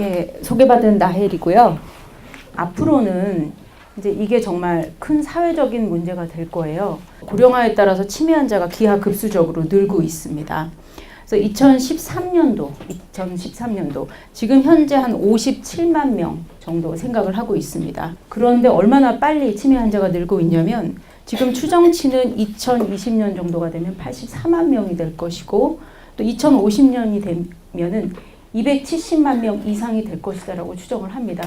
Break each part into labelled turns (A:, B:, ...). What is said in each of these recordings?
A: 예, 소개받은 나헬이고요. 앞으로는 이제 이게 정말 큰 사회적인 문제가 될 거예요. 고령화에 따라서 치매 환자가 기하급수적으로 늘고 있습니다. 그래서 2013년도 지금 현재 한 57만 명 정도 생각을 하고 있습니다. 그런데 얼마나 빨리 치매 환자가 늘고 있냐면 지금 추정치는 2020년 정도가 되면 84만 명이 될 것이고 또 2050년이 되면은 270만 명 이상이 될 것이다라고 추정을 합니다.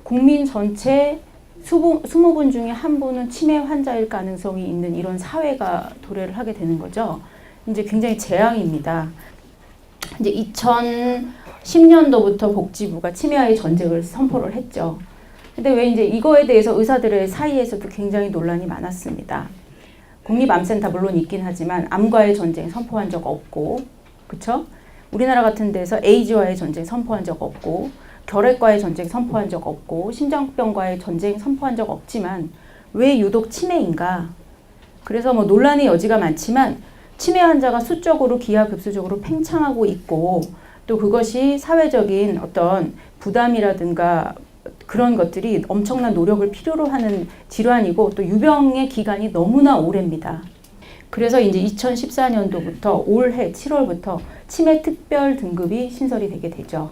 A: 국민 전체 20분 중에 한 분은 치매 환자일 가능성이 있는 이런 사회가 도래를 하게 되는 거죠. 이제 굉장히 재앙입니다. 이제 2010년도부터 복지부가 치매와의 전쟁을 선포를 했죠. 근데 왜 이제 이거에 대해서 의사들의 사이에서도 굉장히 논란이 많았습니다. 국립암센터 물론 있긴 하지만 암과의 전쟁 선포한 적 없고, 그쵸? 우리나라 같은 데서 에이즈와의 전쟁 선포한 적 없고, 결핵과의 전쟁 선포한 적 없고, 심장병과의 전쟁 선포한 적 없지만 왜 유독 치매인가? 그래서 뭐 논란의 여지가 많지만 치매 환자가 수적으로 기하급수적으로 팽창하고 있고 또 그것이 사회적인 어떤 부담이라든가 그런 것들이 엄청난 노력을 필요로 하는 질환이고 또 유병의 기간이 너무나 오래입니다. 그래서 이제 2014년도부터 올해 7월부터 치매 특별 등급이 신설이 되게 되죠.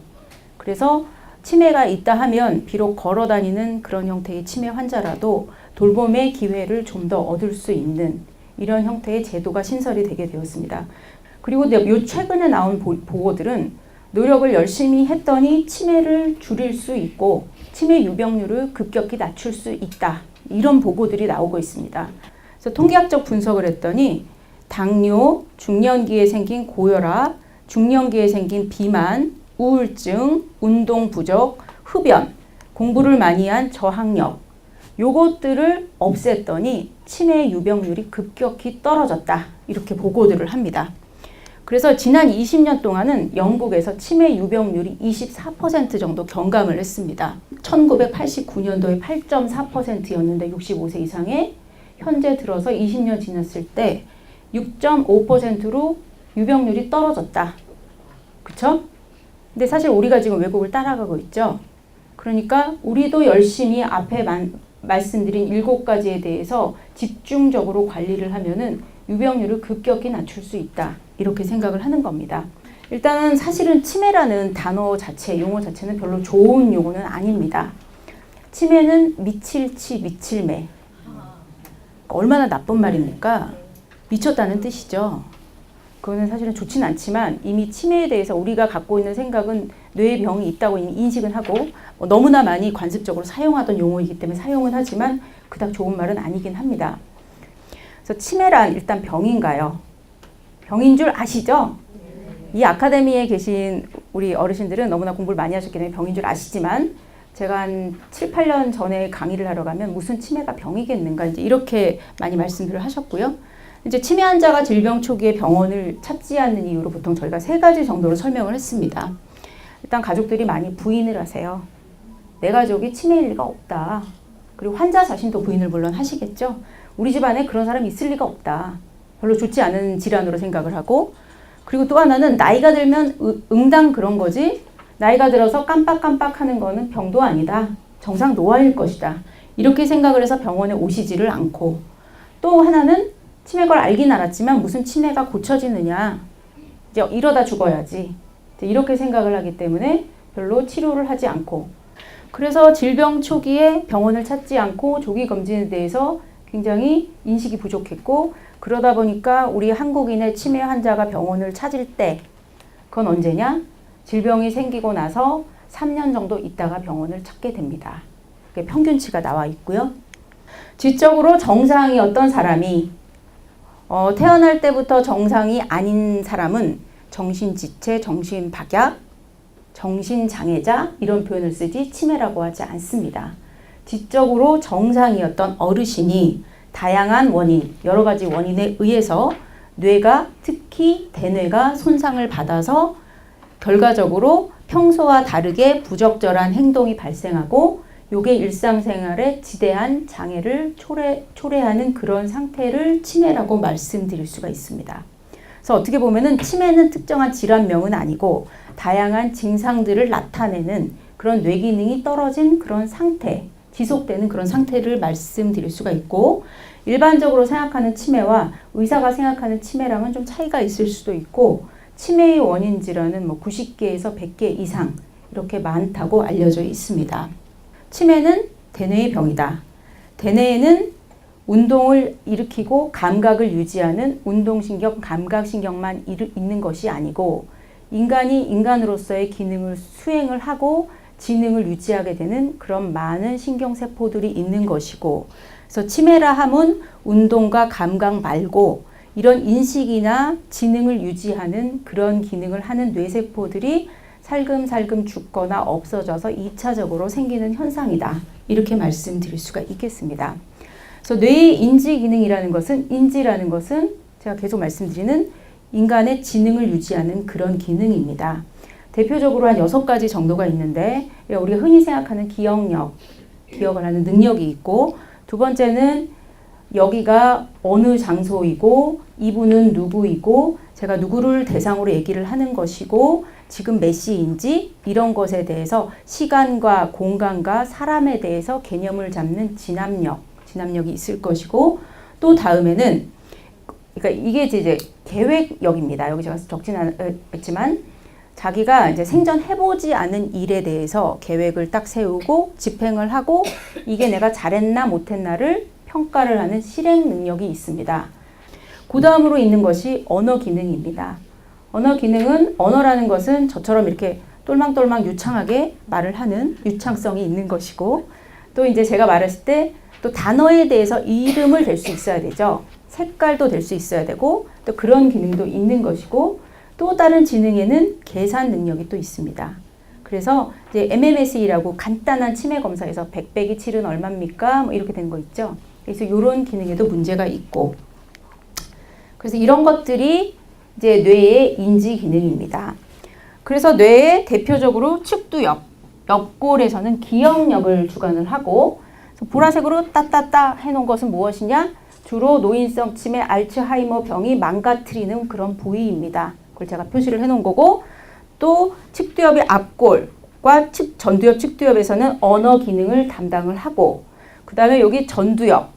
A: 그래서 치매가 있다 하면 비록 걸어 다니는 그런 형태의 치매 환자라도 돌봄의 기회를 좀 더 얻을 수 있는 이런 형태의 제도가 신설이 되게 되었습니다. 그리고 요 최근에 나온 보고들은 노력을 열심히 했더니 치매를 줄일 수 있고 치매 유병률을 급격히 낮출 수 있다. 이런 보고들이 나오고 있습니다. 그래서 통계학적 분석을 했더니 당뇨, 중년기에 생긴 고혈압, 중년기에 생긴 비만, 우울증, 운동 부족, 흡연, 공부를 많이 한 저학력 요것들을 없앴더니 치매 유병률이 급격히 떨어졌다. 이렇게 보고들을 합니다. 그래서 지난 20년 동안은 영국에서 치매 유병률이 24% 정도 경감을 했습니다. 1989년도에 8.4%였는데 65세 이상의 현재 들어서 20년 지났을 때 6.5%로 유병률이 떨어졌다. 그쵸? 근데 사실 우리가 지금 외국을 따라가고 있죠. 그러니까 우리도 열심히 앞에 말씀드린 7가지에 대해서 집중적으로 관리를 하면은 유병률을 급격히 낮출 수 있다. 이렇게 생각을 하는 겁니다. 일단은 사실은 치매라는 단어 자체, 용어 자체는 별로 좋은 용어는 아닙니다. 치매는 미칠치, 미칠매. 얼마나 나쁜 말입니까? 미쳤다는 뜻이죠. 그거는 사실은 좋진 않지만 이미 치매에 대해서 우리가 갖고 있는 생각은 뇌에 병이 있다고 이미 인식은 하고 너무나 많이 관습적으로 사용하던 용어이기 때문에 사용은 하지만 그닥 좋은 말은 아니긴 합니다. 그래서 치매란 일단 병인가요? 병인 줄 아시죠? 이 아카데미에 계신 우리 어르신들은 너무나 공부를 많이 하셨기 때문에 병인 줄 아시지만 제가 한 7, 8년 전에 강의를 하러 가면 무슨 치매가 병이겠는가 이제 이렇게 많이 말씀들을 하셨고요. 이제 치매 환자가 질병 초기에 병원을 찾지 않는 이유로 보통 저희가 3가지 정도로 설명을 했습니다. 일단 가족들이 많이 부인을 하세요. 내 가족이 치매일 리가 없다. 그리고 환자 자신도 부인을 물론 하시겠죠. 우리 집안에 그런 사람이 있을 리가 없다. 별로 좋지 않은 질환으로 생각을 하고 그리고 또 하나는 나이가 들면 응당 그런 거지 나이가 들어서 깜빡깜빡 하는 거는 병도 아니다. 정상 노화일 것이다. 이렇게 생각을 해서 병원에 오시지를 않고 또 하나는 치매인 걸 알긴 알았지만 무슨 치매가 고쳐지느냐. 이제 이러다 죽어야지. 이렇게 생각을 하기 때문에 별로 치료를 하지 않고 그래서 질병 초기에 병원을 찾지 않고 조기 검진에 대해서 굉장히 인식이 부족했고 그러다 보니까 우리 한국인의 치매 환자가 병원을 찾을 때 그건 언제냐? 질병이 생기고 나서 3년 정도 있다가 병원을 찾게 됩니다. 평균치가 나와 있고요. 지적으로 정상이었던 사람이 태어날 때부터 정상이 아닌 사람은 정신지체, 정신박약, 정신장애자 이런 표현을 쓰지 치매라고 하지 않습니다. 지적으로 정상이었던 어르신이 다양한 원인, 여러 가지 원인에 의해서 뇌가 특히 대뇌가 손상을 받아서 결과적으로 평소와 다르게 부적절한 행동이 발생하고 요게 일상생활에 지대한 장애를 초래하는 그런 상태를 치매라고 말씀드릴 수가 있습니다. 그래서 어떻게 보면은 치매는 특정한 질환명은 아니고 다양한 증상들을 나타내는 그런 뇌 기능이 떨어진 그런 상태, 지속되는 그런 상태를 말씀드릴 수가 있고, 일반적으로 생각하는 치매와 의사가 생각하는 치매랑은 좀 차이가 있을 수도 있고, 치매의 원인 질환은 뭐 90개에서 100개 이상 이렇게 많다고 알려져 있습니다. 치매는 대뇌의 병이다. 대뇌에는 운동을 일으키고 감각을 유지하는 운동신경, 감각신경만 있는 것이 아니고 인간이 인간으로서의 기능을 수행을 하고 지능을 유지하게 되는 그런 많은 신경세포들이 있는 것이고, 그래서 치매라 함은 운동과 감각 말고 이런 인식이나 지능을 유지하는 그런 기능을 하는 뇌세포들이 살금살금 죽거나 없어져서 2차적으로 생기는 현상이다. 이렇게 말씀드릴 수가 있겠습니다. 그래서 뇌의 인지 기능이라는 것은, 인지라는 것은 제가 계속 말씀드리는 인간의 지능을 유지하는 그런 기능입니다. 대표적으로 한 6가지 정도가 있는데, 우리가 흔히 생각하는 기억력, 기억을 하는 능력이 있고, 두 번째는 여기가 어느 장소이고, 이분은 누구이고, 제가 누구를 대상으로 얘기를 하는 것이고, 지금 몇 시인지 이런 것에 대해서 시간과 공간과 사람에 대해서 개념을 잡는 진압력이 있을 것이고, 또 다음에는, 그러니까 이게 이제 계획력입니다. 여기 제가 적진 않았지만, 자기가 이제 생전 해보지 않은 일에 대해서 계획을 딱 세우고 집행을 하고 이게 내가 잘했나 못했나를 평가를 하는 실행 능력이 있습니다. 그 다음으로 있는 것이 언어 기능입니다. 언어 기능은, 언어라는 것은 저처럼 이렇게 똘망똘망 유창하게 말을 하는 유창성이 있는 것이고, 또 이제 제가 말했을 때 또 단어에 대해서 이름을 댈 수 있어야 되죠. 색깔도 될 수 있어야 되고, 또 그런 기능도 있는 것이고, 또 다른 지능에는 계산 능력이 또 있습니다. 그래서 이제 MMSE라고 간단한 치매 검사에서 100 빼기 7은 얼마입니까? 뭐 이렇게 된 거 있죠. 그래서 이런 기능에도 문제가 있고, 그래서 이런 것들이 이제 뇌의 인지 기능입니다. 그래서 뇌의 대표적으로 측두엽, 옆골에서는 기억력을 주관을 하고, 보라색으로 따따따 해놓은 것은 무엇이냐? 주로 노인성 치매, 알츠하이머 병이 망가뜨리는 그런 부위입니다. 그걸 제가 표시를 해놓은 거고, 또 측두엽의 앞골과 전두엽, 측두엽에서는 언어 기능을 담당을 하고, 그 다음에 여기 전두엽,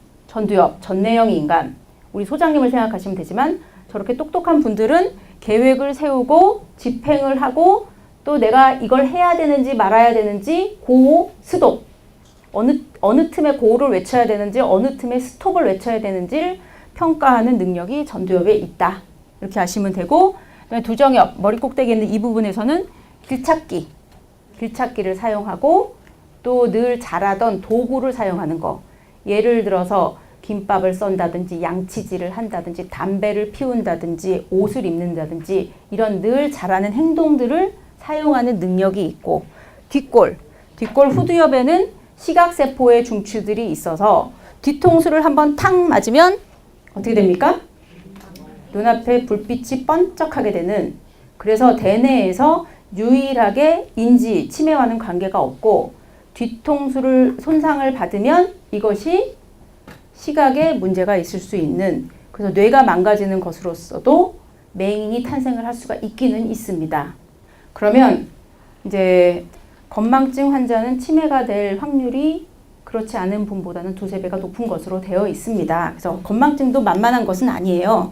A: 전내형 인간, 우리 소장님을 생각하시면 되지만 저렇게 똑똑한 분들은 계획을 세우고 집행을 하고, 또 내가 이걸 해야 되는지 말아야 되는지 고, 스톱, 어느 틈에 고를 외쳐야 되는지 어느 틈에 스톱을 외쳐야 되는지를 평가하는 능력이 전두엽에 있다. 이렇게 아시면 되고, 두정엽, 머리 꼭대기에 있는 이 부분에서는 길찾기를 사용하고, 또 늘 잘하던 도구를 사용하는 거, 예를 들어서 김밥을 썬다든지 양치질을 한다든지 담배를 피운다든지 옷을 입는다든지 이런 늘 잘하는 행동들을 사용하는 능력이 있고, 뒷골 후두엽에는 시각세포의 중추들이 있어서 뒤통수를 한번 탁 맞으면 어떻게 됩니까? 눈앞에 불빛이 번쩍하게 되는, 그래서 대뇌에서 유일하게 인지, 치매와는 관계가 없고, 뒤통수를 손상을 받으면 이것이 시각에 문제가 있을 수 있는, 그래서 뇌가 망가지는 것으로서도 맹인이 탄생을 할 수가 있기는 있습니다. 그러면 이제 건망증 환자는 치매가 될 확률이 그렇지 않은 분보다는 2~3배가 높은 것으로 되어 있습니다. 그래서 건망증도 만만한 것은 아니에요.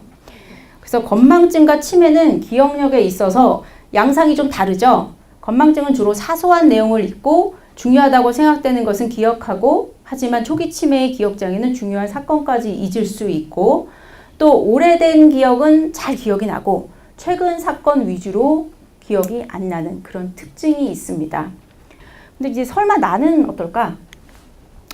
A: 그래서 건망증과 치매는 기억력에 있어서 양상이 좀 다르죠. 건망증은 주로 사소한 내용을 잊고 중요하다고 생각되는 것은 기억하고, 하지만 초기 치매의 기억장애는 중요한 사건까지 잊을 수 있고, 또 오래된 기억은 잘 기억이 나고 최근 사건 위주로 기억이 안 나는 그런 특징이 있습니다. 근데 이제 설마 나는 어떨까?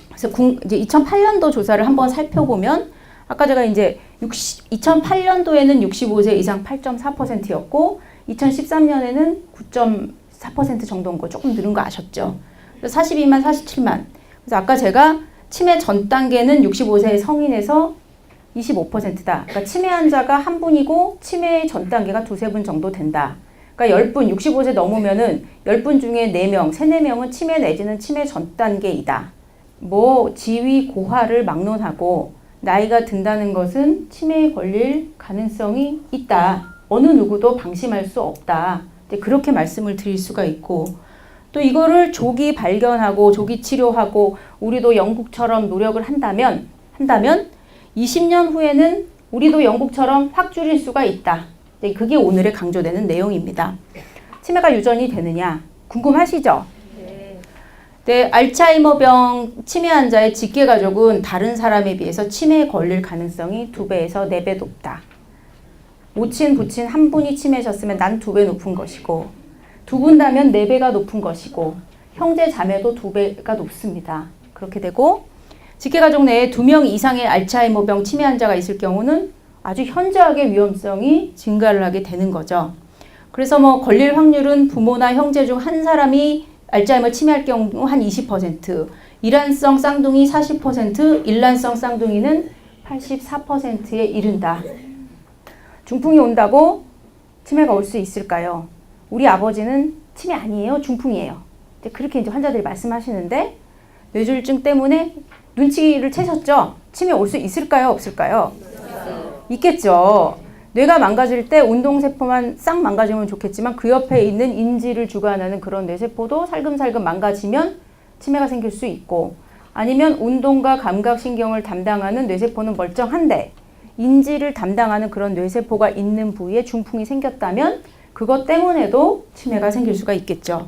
A: 그래서 이제 2008년도 조사를 한번 살펴보면, 아까 제가 이제 2008년도에는 65세 이상 8.4%였고 2013년에는 9.4% 정도인 거, 조금 늘은 거 아셨죠? 그래서 42만, 47만. 그래서 아까 제가 치매 전 단계는 65세 성인에서 25%다. 그러니까 치매 환자가 한 분이고 치매 전 단계가 2~3분 정도 된다. 그러니까 10분, 65세 넘으면은 10분 중에 4명, 3~4명은 치매 내지는 치매 전 단계이다. 뭐 지위 고하를 막론하고 나이가 든다는 것은 치매에 걸릴 가능성이 있다. 어느 누구도 방심할 수 없다. 그렇게 말씀을 드릴 수가 있고, 또 이거를 조기 발견하고 조기 치료하고 우리도 영국처럼 노력을 한다면 20년 후에는 우리도 영국처럼 확 줄일 수가 있다. 그게 오늘의 강조되는 내용입니다. 치매가 유전이 되느냐 궁금하시죠? 네, 알츠하이머병 치매 환자의 직계 가족은 다른 사람에 비해서 치매에 걸릴 가능성이 2배에서 4배 높다. 모친, 부친 한 분이 치매셨으면 난 2배 높은 것이고, 2분다면 4배가 높은 것이고, 형제 자매도 2배가 높습니다. 그렇게 되고, 직계 가족 내에 2명 이상의 알츠하이머병 치매 환자가 있을 경우는 아주 현저하게 위험성이 증가를 하게 되는 거죠. 그래서 걸릴 확률은 부모나 형제 중 한 사람이 알츠하이머 치매할 경우 한 20%, 일란성 쌍둥이 40%, 일란성 쌍둥이는 84%에 이른다. 중풍이 온다고 치매가 올 수 있을까요? 우리 아버지는 치매 아니에요, 중풍이에요. 그렇게 이제 환자들이 말씀하시는데, 뇌졸중 때문에 눈치를 채셨죠? 치매 올 수 있을까요, 없을까요? 있겠죠. 뇌가 망가질 때 운동세포만 싹 망가지면 좋겠지만 그 옆에 있는 인지를 주관하는 그런 뇌세포도 살금살금 망가지면 치매가 생길 수 있고, 아니면 운동과 감각신경을 담당하는 뇌세포는 멀쩡한데 인지를 담당하는 그런 뇌세포가 있는 부위에 중풍이 생겼다면 그것 때문에도 치매가 생길 수가 있겠죠.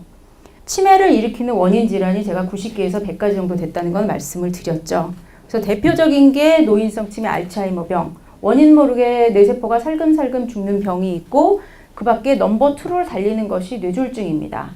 A: 치매를 일으키는 원인 질환이 제가 90개에서 100가지 정도 됐다는 건 말씀을 드렸죠. 그래서 대표적인 게 노인성 치매, 알츠하이머병, 원인 모르게 뇌세포가 살금살금 죽는 병이 있고, 그 밖에 넘버 2를 달리는 것이 뇌졸중입니다.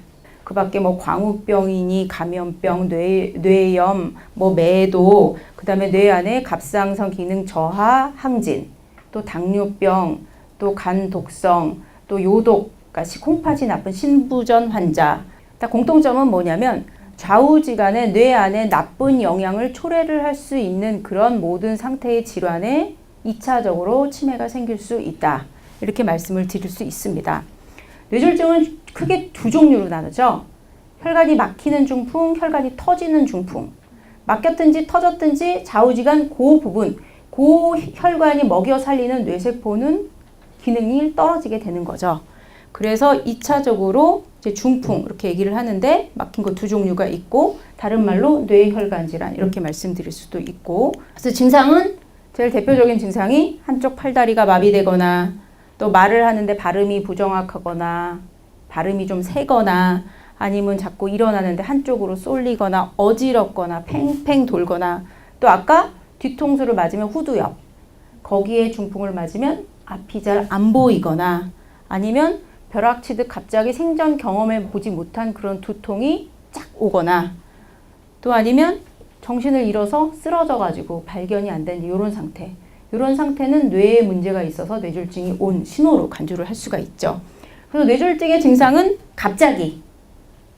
A: 그 밖에 광우병이니 감염병, 뇌염, 매도, 그 다음에 뇌 안에 갑상선 기능 저하, 항진, 또 당뇨병, 또 간 독성, 또 요독, 그러니까 콩팥이 나쁜 신부전 환자. 공통점은 뭐냐면 좌우지간에 뇌 안에 나쁜 영향을 초래를 할 수 있는 그런 모든 상태의 질환에 2차적으로 치매가 생길 수 있다. 이렇게 말씀을 드릴 수 있습니다. 뇌졸중은 크게 2종류로 나누죠. 혈관이 막히는 중풍, 혈관이 터지는 중풍. 막혔든지 터졌든지 좌우지간 그 부분, 그 혈관이 먹여 살리는 뇌세포는 기능이 떨어지게 되는 거죠. 그래서 2차적으로 이제 중풍 이렇게 얘기를 하는데, 막힌 거 2종류가 있고, 다른 말로 뇌혈관 질환 이렇게 말씀드릴 수도 있고, 그래서 증상은 제일 대표적인 증상이 한쪽 팔다리가 마비되거나, 또 말을 하는데 발음이 부정확하거나, 발음이 좀 세거나, 아니면 자꾸 일어나는데 한쪽으로 쏠리거나, 어지럽거나, 팽팽 돌거나, 또 아까 뒤통수를 맞으면 후두엽, 거기에 중풍을 맞으면 앞이 잘 안 보이거나, 아니면 벼락치듯 갑자기 생전 경험해 보지 못한 그런 두통이 쫙 오거나, 또 아니면 정신을 잃어서 쓰러져가지고 발견이 안 되는 이런 상태. 이런 상태는 뇌에 문제가 있어서 뇌졸중이 온 신호로 간주를 할 수가 있죠. 그래서 뇌졸중의 증상은 갑자기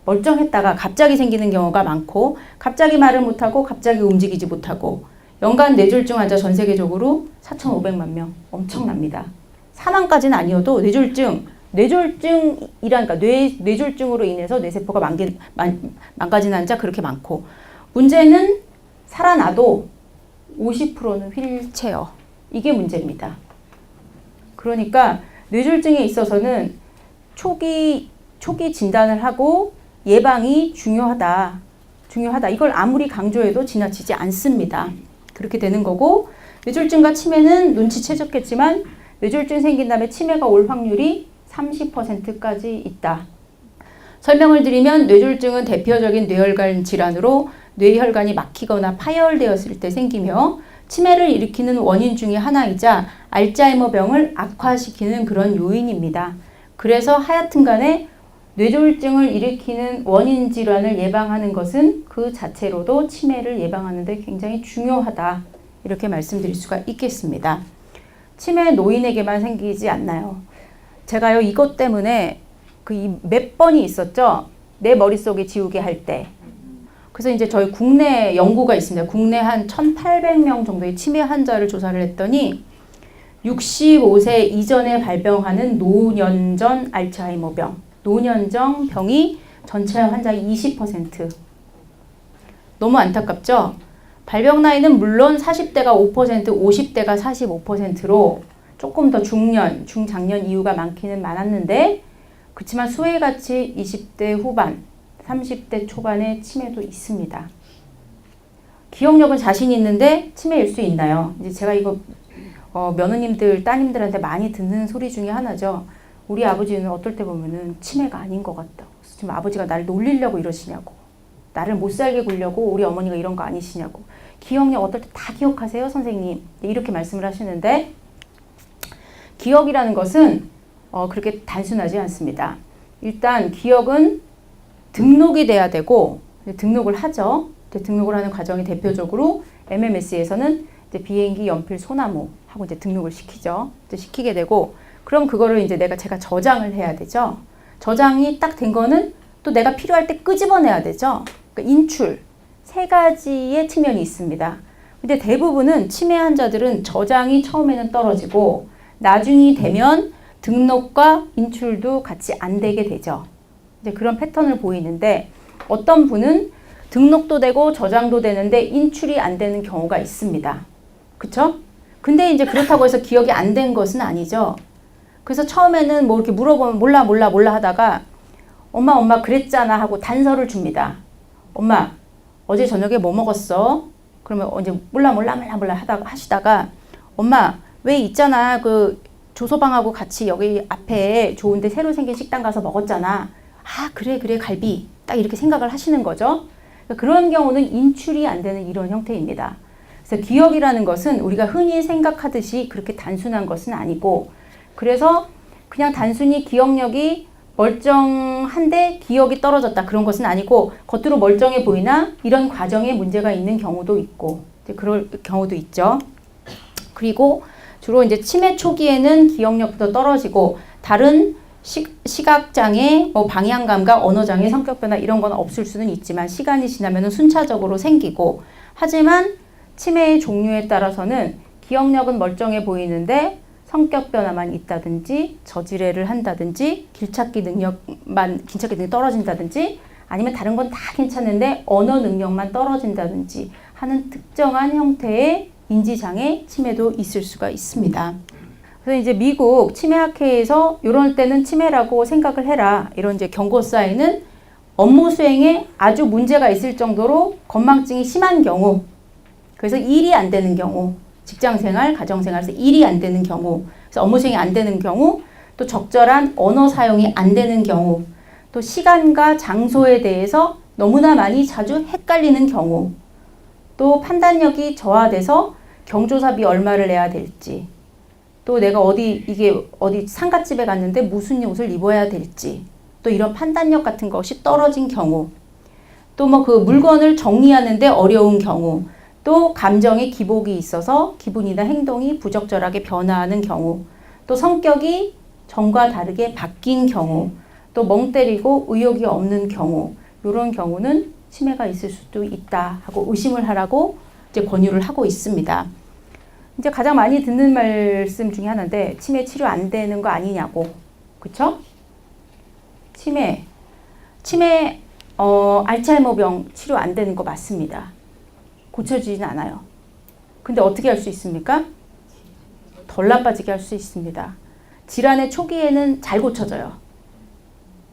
A: 멀쩡했다가 갑자기 생기는 경우가 많고, 갑자기 말을 못하고 갑자기 움직이지 못하고, 연간 뇌졸중 환자 전 세계적으로 4,500만 명, 엄청납니다. 사망까지는 아니어도 뇌졸중이라니까 뇌졸중으로 인해서 뇌세포가 망가지는 환자 그렇게 많고, 문제는 살아나도 50%는 휠체어. 이게 문제입니다. 그러니까 뇌졸중에 있어서는 초기 진단을 하고 예방이 중요하다. 이걸 아무리 강조해도 지나치지 않습니다. 그렇게 되는 거고, 뇌졸중과 치매는 눈치채셨겠지만 뇌졸중 생긴 다음에 치매가 올 확률이 30%까지 있다. 설명을 드리면 뇌졸중은 대표적인 뇌혈관 질환으로 뇌혈관이 막히거나 파열되었을 때 생기며, 치매를 일으키는 원인 중에 하나이자 알츠하이머병을 악화시키는 그런 요인입니다. 그래서 하여튼 간에 뇌졸중을 일으키는 원인 질환을 예방하는 것은 그 자체로도 치매를 예방하는 데 굉장히 중요하다. 이렇게 말씀드릴 수가 있겠습니다. 치매 노인에게만 생기지 않나요? 제가요, 이것 때문에 몇 번이 있었죠. 내 머릿속에 지우개 할 때. 그래서 이제 저희 국내 연구가 있습니다. 국내 한 1,800명 정도의 치매 환자를 조사를 했더니 65세 이전에 발병하는 노년전 알츠하이머병, 노년전 병이 전체 환자의 20%. 너무 안타깝죠? 발병 나이는 물론 40대가 5%, 50대가 45%로 조금 더 중년, 중장년 이후가 많기는 많았는데 그렇지만 수혜같이 20대 후반, 30대 초반에 치매도 있습니다. 기억력은 자신 있는데 치매일 수 있나요? 이제 제가 이거 며느님들, 따님들한테 많이 듣는 소리 중에 하나죠. 우리 아버지는 어떨 때 보면은 치매가 아닌 것 같다고. 지금 아버지가 나를 놀리려고 이러시냐고. 나를 못 살게 굴려고 우리 어머니가 이런 거 아니시냐고. 기억력 어떨 때 다 기억하세요, 선생님? 이렇게 말씀을 하시는데 기억이라는 것은 그렇게 단순하지 않습니다. 일단 기억은 등록이 돼야 되고 등록을 하죠. 등록을 하는 과정이 대표적으로 MMS에서는 이제 비행기, 연필, 소나무 하고 이제 등록을 시키죠. 이제 시키게 되고 그럼 그거를 이제 제가 저장을 해야 되죠. 저장이 딱 된 거는 또 내가 필요할 때 끄집어내야 되죠. 그러니까 인출 세 가지의 측면이 있습니다. 근데 대부분은 치매 환자들은 저장이 처음에는 떨어지고 나중이 되면 등록과 인출도 같이 안 되게 되죠. 이제 그런 패턴을 보이는데 어떤 분은 등록도 되고 저장도 되는데 인출이 안 되는 경우가 있습니다. 그쵸? 근데 이제 그렇다고 해서 기억이 안 된 것은 아니죠. 그래서 처음에는 뭐 이렇게 물어보면 몰라 하다가 엄마 그랬잖아 하고 단서를 줍니다. 엄마 어제 저녁에 뭐 먹었어? 그러면 이제 몰라 하시다가 엄마 왜 있잖아 그 조소방하고 같이 여기 앞에 좋은데 새로 생긴 식당 가서 먹었잖아. 아 그래 갈비 딱 이렇게 생각을 하시는 거죠. 그런 경우는 인출이 안 되는 이런 형태입니다. 그래서 기억이라는 것은 우리가 흔히 생각하듯이 그렇게 단순한 것은 아니고 그래서 그냥 단순히 기억력이 멀쩡한데 기억이 떨어졌다 그런 것은 아니고 겉으로 멀쩡해 보이나 이런 과정에 문제가 있는 경우도 있고 이제 그럴 경우도 있죠. 그리고 주로 이제 치매 초기에는 기억력부터 떨어지고 다른 시각장애, 방향감각, 언어장애, 성격변화 이런 건 없을 수는 있지만 시간이 지나면 순차적으로 생기고 하지만 치매의 종류에 따라서는 기억력은 멀쩡해 보이는데 성격변화만 있다든지 저지뢰를 한다든지 길찾기 능력이 떨어진다든지 아니면 다른 건 다 괜찮은데 언어 능력만 떨어진다든지 하는 특정한 형태의 인지장애 치매도 있을 수가 있습니다. 그래서 이제 미국 치매학회에서 이럴 때는 치매라고 생각을 해라. 이런 이제 경고 사인은 업무 수행에 아주 문제가 있을 정도로 건망증이 심한 경우, 그래서 일이 안 되는 경우, 직장생활, 가정생활에서 일이 안 되는 경우, 그래서 업무 수행이 안 되는 경우, 또 적절한 언어 사용이 안 되는 경우, 또 시간과 장소에 대해서 너무나 많이 자주 헷갈리는 경우, 또 판단력이 저하돼서 경조사비 얼마를 내야 될지, 또 내가 어디 상갓집에 갔는데 무슨 옷을 입어야 될지, 또 이런 판단력 같은 것이 떨어진 경우, 또 뭐 그 물건을 정리하는데 어려운 경우, 또 감정의 기복이 있어서 기분이나 행동이 부적절하게 변화하는 경우, 또 성격이 전과 다르게 바뀐 경우, 또 멍 때리고 의욕이 없는 경우, 이런 경우는 치매가 있을 수도 있다 하고 의심을 하라고 이제 권유를 하고 있습니다. 이제 가장 많이 듣는 말씀 중에 하나인데 치매 치료 안 되는 거 아니냐고. 그쵸? 치매 알츠하이머병 치료 안 되는 거 맞습니다. 고쳐지진 않아요. 근데 어떻게 할 수 있습니까? 덜 나빠지게 할 수 있습니다. 질환의 초기에는 잘 고쳐져요.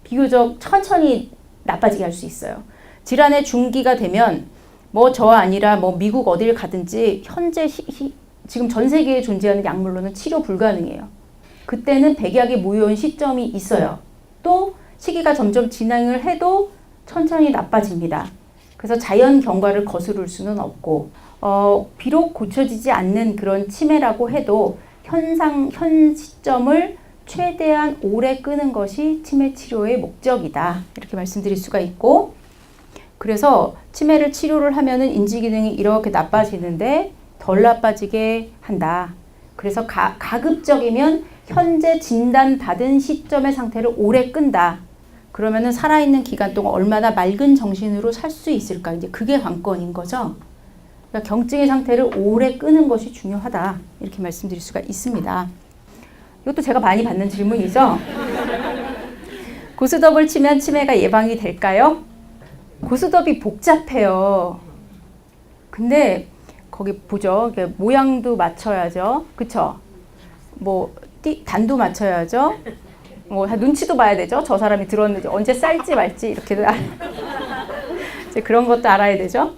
A: 비교적 천천히 나빠지게 할 수 있어요. 질환의 중기가 되면 뭐 저와 아니라 뭐 미국 어딜 가든지 현재 지금 전 세계에 존재하는 약물로는 치료 불가능해요. 그때는 백약이 모여온 시점이 있어요. 또 시기가 점점 진행을 해도 천천히 나빠집니다. 그래서 자연 경과를 거스를 수는 없고 비록 고쳐지지 않는 그런 치매라고 해도 현 시점을 최대한 오래 끄는 것이 치매 치료의 목적이다. 이렇게 말씀드릴 수가 있고 그래서 치매를 치료를 하면은 인지 기능이 이렇게 나빠지는데 덜 나빠지게 한다. 그래서 가급적이면 현재 진단받은 시점의 상태를 오래 끈다. 그러면은 살아있는 기간 동안 얼마나 맑은 정신으로 살 수 있을까? 이제 그게 관건인 거죠. 그러니까 경증의 상태를 오래 끄는 것이 중요하다. 이렇게 말씀드릴 수가 있습니다. 이것도 제가 많이 받는 질문이죠. 고스톱을 치면 치매가 예방이 될까요? 고스톱이 복잡해요. 근데 거기 보죠. 모양도 맞춰야죠. 그쵸? 뭐 단도 맞춰야죠. 뭐 눈치도 봐야 되죠. 저 사람이 들었는지 언제 쌀지 말지 이렇게 이제 그런 것도 알아야 되죠.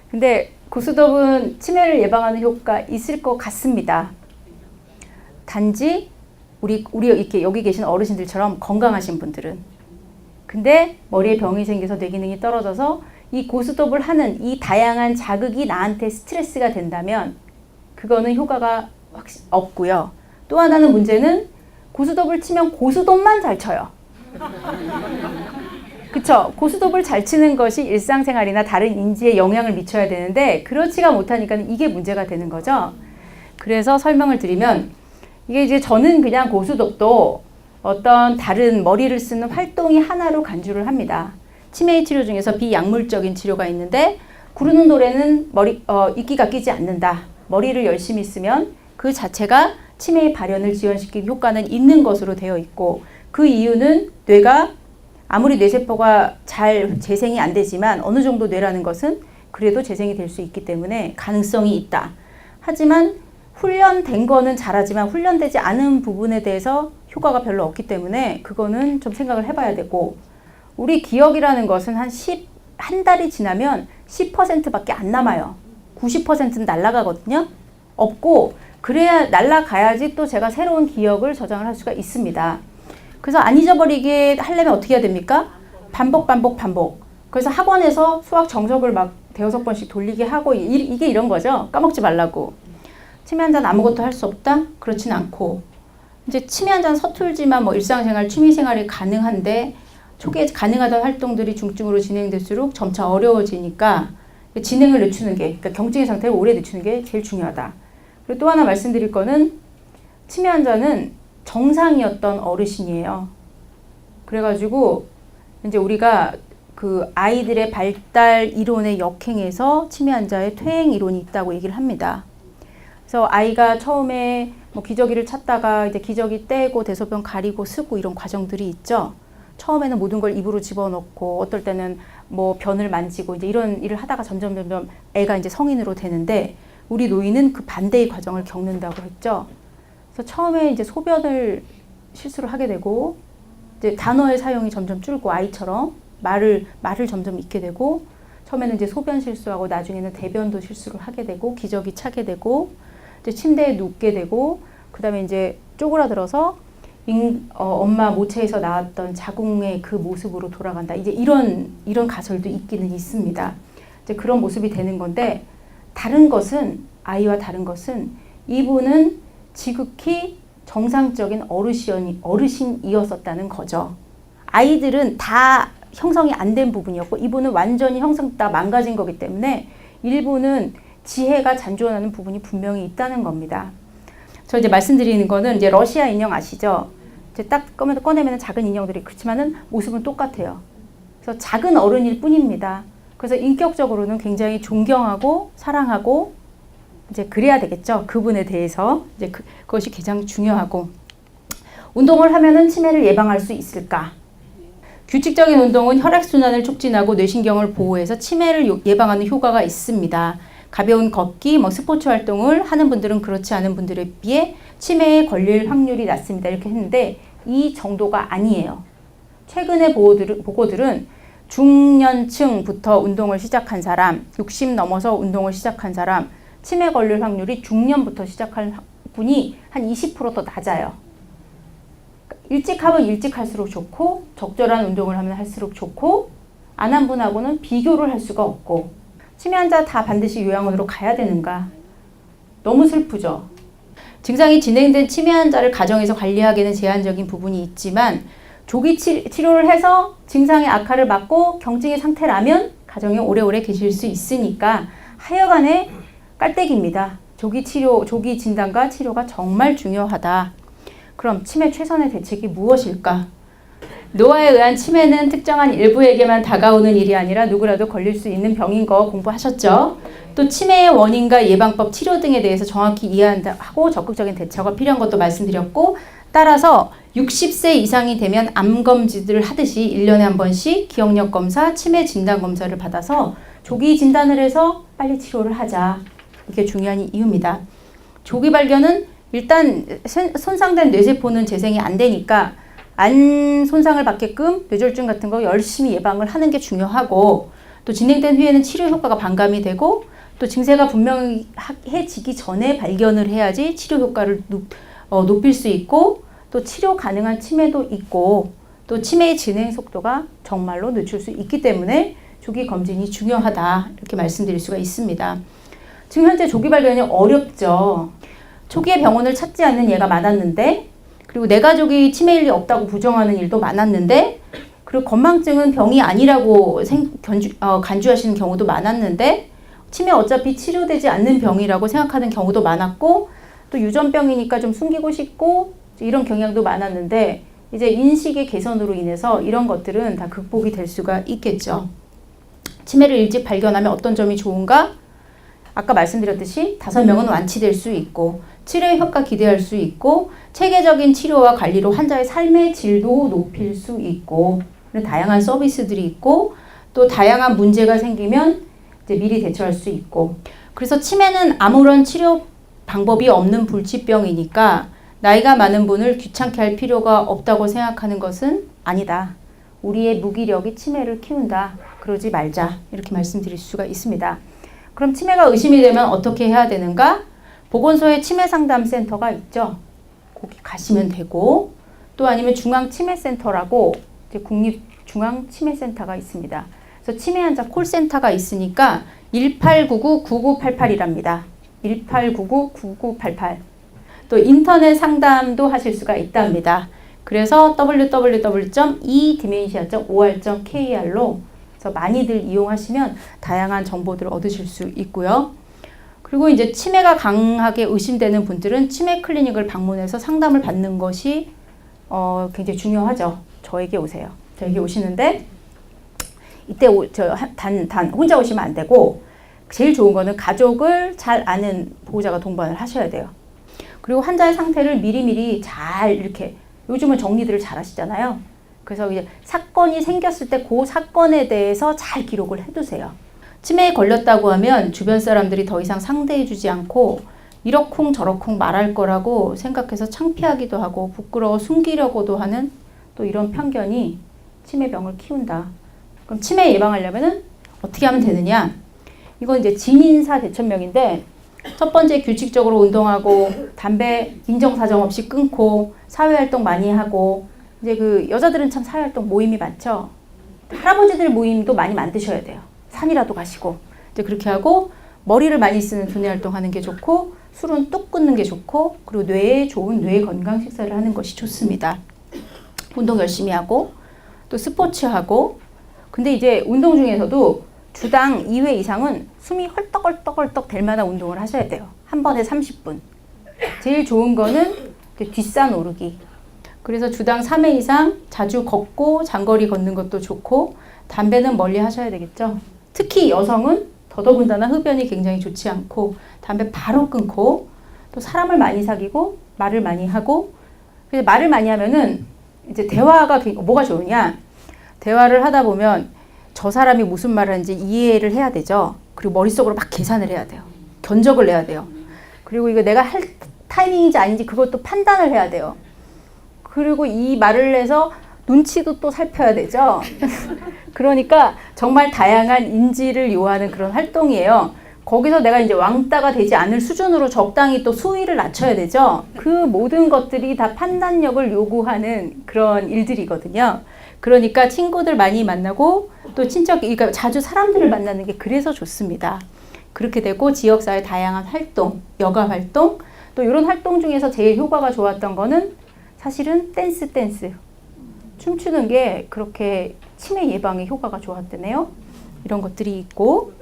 A: 근데 고스톱은 치매를 예방하는 효과가 있을 것 같습니다. 단지 우리 이렇게 여기 계신 어르신들처럼 건강하신 분들은, 근데 머리에 병이 생겨서 뇌기능이 떨어져서 이 고스톱을 하는 이 다양한 자극이 나한테 스트레스가 된다면 그거는 효과가 없고요. 또 하나는 문제는 고스톱을 치면 고스톱만 잘 쳐요. 그쵸? 고스톱을 잘 치는 것이 일상생활이나 다른 인지에 영향을 미쳐야 되는데 그렇지가 못하니까 이게 문제가 되는 거죠. 그래서 설명을 드리면 이게 이제 저는 그냥 고스톱도 어떤 다른 머리를 쓰는 활동이 하나로 간주를 합니다. 치매의 치료 중에서 비약물적인 치료가 있는데 구르는 노래는 이끼가 끼지 않는다. 머리를 열심히 쓰면 그 자체가 치매의 발현을 지연시키는 효과는 있는 것으로 되어 있고, 그 이유는 뇌가 아무리 뇌세포가 잘 재생이 안 되지만 어느 정도 뇌라는 것은 그래도 재생이 될 수 있기 때문에 가능성이 있다. 하지만 훈련된 거는 잘하지만 훈련되지 않은 부분에 대해서 효과가 별로 없기 때문에 그거는 좀 생각을 해봐야 되고, 우리 기억이라는 것은 한 달이 지나면 10%밖에 안 남아요. 90%는 날아가거든요. 없고, 그래야 날아가야지 또 제가 새로운 기억을 저장을 할 수가 있습니다. 그래서 안 잊어버리게 하려면 어떻게 해야 됩니까? 반복. 그래서 학원에서 수학 정석을 막 대여섯 번씩 돌리게 하고 이게 이런 거죠. 까먹지 말라고. 치매 환자는 아무것도 할 수 없다? 그렇진 않고, 이제 치매 환자는 서툴지만 뭐 일상생활, 취미생활이 가능한데 초기에 가능하던 활동들이 중증으로 진행될수록 점차 어려워지니까 진행을 늦추는 게, 그러니까 경증의 상태를 오래 늦추는 게 제일 중요하다. 그리고 또 하나 말씀드릴 거는 치매 환자는 정상이었던 어르신이에요. 그래가지고 이제 우리가 그 아이들의 발달 이론의 역행에서 치매 환자의 퇴행 이론이 있다고 얘기를 합니다. 그래서 아이가 처음에 뭐 기저귀를 찾다가 이제 기저귀 떼고 대소변 가리고 쓰고 이런 과정들이 있죠. 처음에는 모든 걸 입으로 집어넣고 어떨 때는 뭐 변을 만지고 이제 이런 일을 하다가 점점 애가 이제 성인으로 되는데, 우리 노인은 그 반대의 과정을 겪는다고 했죠. 그래서 처음에 이제 소변을 실수를 하게 되고, 이제 단어의 사용이 점점 줄고 아이처럼 말을 점점 잃게 되고, 처음에는 이제 소변 실수하고 나중에는 대변도 실수를 하게 되고 기저귀 차게 되고 이제 침대에 눕게 되고, 그다음에 이제 쪼그라들어서 엄마 모체에서 나왔던 자궁의 그 모습으로 돌아간다. 이제 이런 가설도 있기는 있습니다. 이제 그런 모습이 되는 건데, 아이와 다른 것은 이분은 지극히 정상적인 어르신이었었다는 거죠. 아이들은 다 형성이 안 된 부분이었고 이분은 완전히 형성 다 망가진 거기 때문에 일부는 지혜가 잔존하는 부분이 분명히 있다는 겁니다. 저 이제 말씀드리는 거는 이제 러시아 인형 아시죠? 이제 딱 꺼내면 작은 인형들이, 그렇지만은 모습은 똑같아요. 그래서 작은 어른일 뿐입니다. 그래서 인격적으로는 굉장히 존경하고 사랑하고 이제 그래야 되겠죠. 그분에 대해서 이제 그것이 가장 중요하고, 운동을 하면은 치매를 예방할 수 있을까? 규칙적인 운동은 혈액순환을 촉진하고 뇌신경을 보호해서 치매를 예방하는 효과가 있습니다. 가벼운 걷기, 뭐 스포츠 활동을 하는 분들은 그렇지 않은 분들에 비해 치매에 걸릴 확률이 낮습니다. 이렇게 했는데 이 정도가 아니에요. 최근의 보고들은 중년층부터 운동을 시작한 사람, 60 넘어서 운동을 시작한 사람, 치매 걸릴 확률이 중년부터 시작한 분이 한 20% 더 낮아요. 일찍 하면 일찍 할수록 좋고, 적절한 운동을 하면 할수록 좋고, 안 한 분하고는 비교를 할 수가 없고, 치매 환자 다 반드시 요양원으로 가야 되는가? 너무 슬프죠. 증상이 진행된 치매 환자를 가정에서 관리하기에는 제한적인 부분이 있지만, 조기 치료를 해서 증상의 악화를 막고 경증의 상태라면 가정에 오래오래 계실 수 있으니까 하여간에 깔때기입니다. 조기 진단과 치료가 정말 중요하다. 그럼 치매 최선의 대책이 무엇일까? 노화에 의한 치매는 특정한 일부에게만 다가오는 일이 아니라 누구라도 걸릴 수 있는 병인 거 공부하셨죠? 또 치매의 원인과 예방법, 치료 등에 대해서 정확히 이해하고 적극적인 대처가 필요한 것도 말씀드렸고, 따라서 60세 이상이 되면 암검진을 하듯이 1년에 한 번씩 기억력 검사, 치매 진단 검사를 받아서 조기 진단을 해서 빨리 치료를 하자. 이게 중요한 이유입니다. 조기 발견은 일단 손상된 뇌세포는 재생이 안 되니까 안 손상을 받게끔 뇌졸중 같은 거 열심히 예방을 하는 게 중요하고, 또 진행된 후에는 치료 효과가 반감이 되고, 또 증세가 분명해지기 전에 발견을 해야지 치료 효과를 높일 수 있고, 또 치료 가능한 치매도 있고, 또 치매의 진행 속도가 정말로 늦출 수 있기 때문에 조기 검진이 중요하다, 이렇게 말씀드릴 수가 있습니다. 지금 현재 조기 발견이 어렵죠. 초기에 병원을 찾지 않는 예가 많았는데, 그리고 내 가족이 치매일 리 없다고 부정하는 일도 많았는데, 그리고 건망증은 병이 아니라고 간주하시는 경우도 많았는데, 치매 어차피 치료되지 않는 병이라고 생각하는 경우도 많았고, 또 유전병이니까 좀 숨기고 싶고, 이런 경향도 많았는데, 이제 인식의 개선으로 인해서 이런 것들은 다 극복이 될 수가 있겠죠. 치매를 일찍 발견하면 어떤 점이 좋은가? 아까 말씀드렸듯이 5명은 완치될 수 있고, 치료의 효과 기대할 수 있고, 체계적인 치료와 관리로 환자의 삶의 질도 높일 수 있고, 다양한 서비스들이 있고, 또 다양한 문제가 생기면 이제 미리 대처할 수 있고. 그래서 치매는 아무런 치료 방법이 없는 불치병이니까 나이가 많은 분을 귀찮게 할 필요가 없다고 생각하는 것은 아니다. 우리의 무기력이 치매를 키운다. 그러지 말자. 이렇게 말씀드릴 수가 있습니다. 그럼 치매가 의심이 되면 어떻게 해야 되는가? 보건소에 치매상담센터가 있죠. 거기 가시면 되고, 또 아니면 중앙치매센터라고 이제 국립중앙치매센터가 있습니다. 그래서 치매 환자 콜센터가 있으니까 1899-9988이랍니다. 1899-9988. 또 인터넷 상담도 하실 수가 있답니다. 그래서 www.edementia.or.kr로 그래서 많이들 이용하시면 다양한 정보들을 얻으실 수 있고요. 그리고 이제 치매가 강하게 의심되는 분들은 치매 클리닉을 방문해서 상담을 받는 것이 굉장히 중요하죠. 저에게 오세요. 저에게 오시는데 이때 단 혼자 오시면 안 되고, 제일 좋은 거는 가족을 잘 아는 보호자가 동반을 하셔야 돼요. 그리고 환자의 상태를 미리미리 잘 이렇게, 요즘은 정리들을 잘 하시잖아요. 그래서 이제 사건이 생겼을 때 그 사건에 대해서 잘 기록을 해두세요. 치매에 걸렸다고 하면 주변 사람들이 더 이상 상대해주지 않고 이러쿵 저러쿵 말할 거라고 생각해서 창피하기도 하고 부끄러워 숨기려고도 하는 또 이런 편견이 치매병을 키운다. 그럼 치매 예방하려면은 어떻게 하면 되느냐? 이건 이제 진인사 대천명인데, 첫 번째 규칙적으로 운동하고, 담배 인정사정 없이 끊고, 사회활동 많이 하고, 이제 그 여자들은 참 사회활동 모임이 많죠. 할아버지들 모임도 많이 만드셔야 돼요. 산이라도 가시고. 이제 그렇게 하고, 머리를 많이 쓰는 두뇌활동 하는 게 좋고, 술은 뚝 끊는 게 좋고, 그리고 뇌에 좋은 뇌 건강 식사를 하는 것이 좋습니다. 운동 열심히 하고, 또 스포츠하고. 근데 이제 운동 중에서도 주당 2회 이상은 숨이 헐떡헐떡헐떡 될 만한 운동을 하셔야 돼요. 한 번에 30분. 제일 좋은 거는 뒷산 오르기. 그래서 주당 3회 이상 자주 걷고 장거리 걷는 것도 좋고, 담배는 멀리 하셔야 되겠죠. 특히 여성은 더더군다나 흡연이 굉장히 좋지 않고, 담배 바로 끊고, 또 사람을 많이 사귀고 말을 많이 하고. 그래서 말을 많이 하면은 이제 대화가 뭐가 좋으냐? 대화를 하다 보면 저 사람이 무슨 말을 하는지 이해를 해야 되죠. 그리고 머릿속으로 막 계산을 해야 돼요. 견적을 내야 돼요. 그리고 이거 내가 할 타이밍인지 아닌지 그것도 판단을 해야 돼요. 그리고 이 말을 해서 눈치도 또 살펴야 되죠. 그러니까 정말 다양한 인지를 요하는 그런 활동이에요. 거기서 내가 이제 왕따가 되지 않을 수준으로 적당히 또 수위를 낮춰야 되죠. 그 모든 것들이 다 판단력을 요구하는 그런 일들이거든요. 그러니까 친구들 많이 만나고, 또 그러니까 자주 사람들을 만나는 게 그래서 좋습니다. 그렇게 되고, 지역사회 다양한 활동, 여가 활동, 또 이런 활동 중에서 제일 효과가 좋았던 거는 사실은 댄스. 춤추는 게 그렇게 치매 예방에 효과가 좋았대네요. 이런 것들이 있고,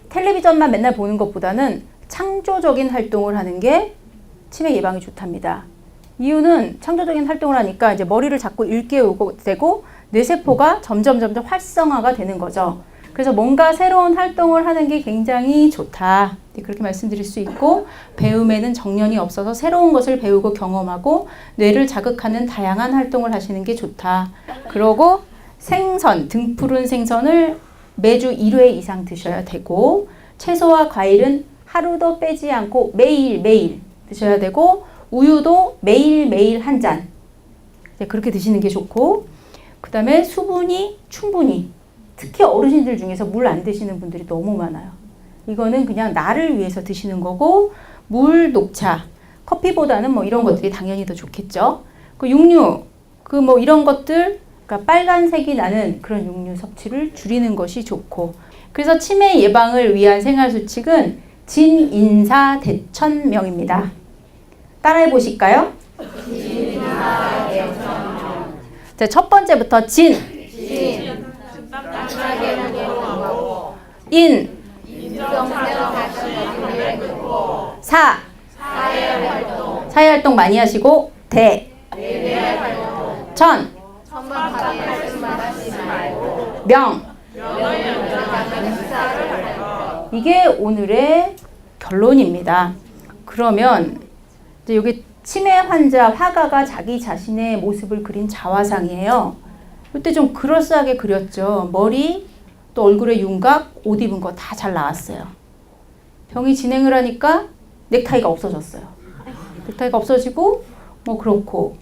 A: 텔레비전만 맨날 보는 것보다는 창조적인 활동을 하는 게 치매 예방에 좋답니다. 이유는 창조적인 활동을 하니까 이제 머리를 자꾸 일깨우고 되고, 뇌세포가 점점 활성화가 되는 거죠. 그래서 뭔가 새로운 활동을 하는 게 굉장히 좋다. 그렇게 말씀드릴 수 있고, 배움에는 정년이 없어서 새로운 것을 배우고 경험하고 뇌를 자극하는 다양한 활동을 하시는 게 좋다. 그러고 생선, 등푸른 생선을 매주 1회 이상 드셔야 되고, 채소와 과일은 하루도 빼지 않고 매일 드셔야 되고, 우유도 매일매일 한 잔. 그렇게 드시는 게 좋고, 그 다음에 수분이 충분히, 특히 어르신들 중에서 물 안 드시는 분들이 너무 많아요. 이거는 그냥 나를 위해서 드시는 거고, 물, 녹차, 커피보다는 뭐 이런 것들이 당연히 더 좋겠죠. 그 육류, 그 뭐 이런 것들, 그러니까 빨간색이 나는 그런 육류 섭취를 줄이는 것이 좋고, 그래서 치매 예방을 위한 생활 수칙은 진인사대천명입니다. 따라해 보실까요? 자, 첫 번째부터 진. 인. 사. 사회활동 많이 하시고. 대. 천. 명. 이게 오늘의 결론입니다. 그러면 이제 여기 치매 환자 화가가 자기 자신의 모습을 그린 자화상이에요. 이때 좀 그럴싸하게 그렸죠. 머리, 또 얼굴에 윤곽, 옷 입은 거 다 잘 나왔어요. 병이 진행을 하니까 넥타이가 없어졌어요. 넥타이가 없어지고 뭐 그렇고,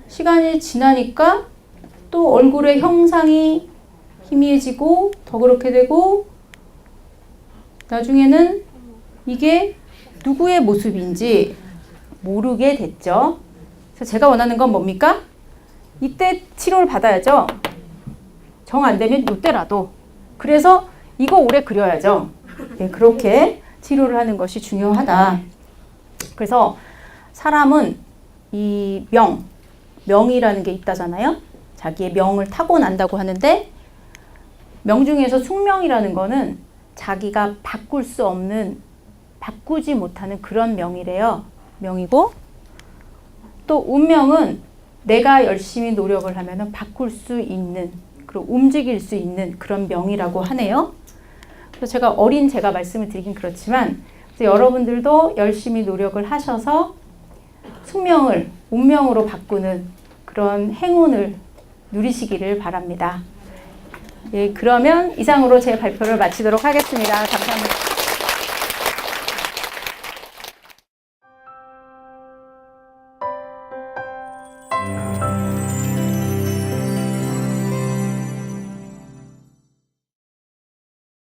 A: 시간이 지나니까 또 얼굴의 형상이 희미해지고 더 그렇게 되고, 나중에는 이게 누구의 모습인지 모르게 됐죠. 그래서 제가 원하는 건 뭡니까? 이때 치료를 받아야죠. 정 안 되면 이때라도. 그래서 이거 오래 그려야죠. 네, 그렇게 치료를 하는 것이 중요하다. 그래서 사람은 이 명이라는 게 있다잖아요. 자기의 명을 타고난다고 하는데, 명 중에서 숙명이라는 거는 자기가 바꿀 수 없는, 바꾸지 못하는 그런 명이래요. 명이고, 또 운명은 내가 열심히 노력을 하면 바꿀 수 있는, 그리고 움직일 수 있는 그런 명이라고 하네요. 그래서 제가 제가 말씀을 드리긴 그렇지만, 여러분들도 열심히 노력을 하셔서 숙명을 운명으로 바꾸는 그런 행운을 누리시기를 바랍니다. 예, 그러면 이상으로 제 발표를 마치도록 하겠습니다. 감사합니다.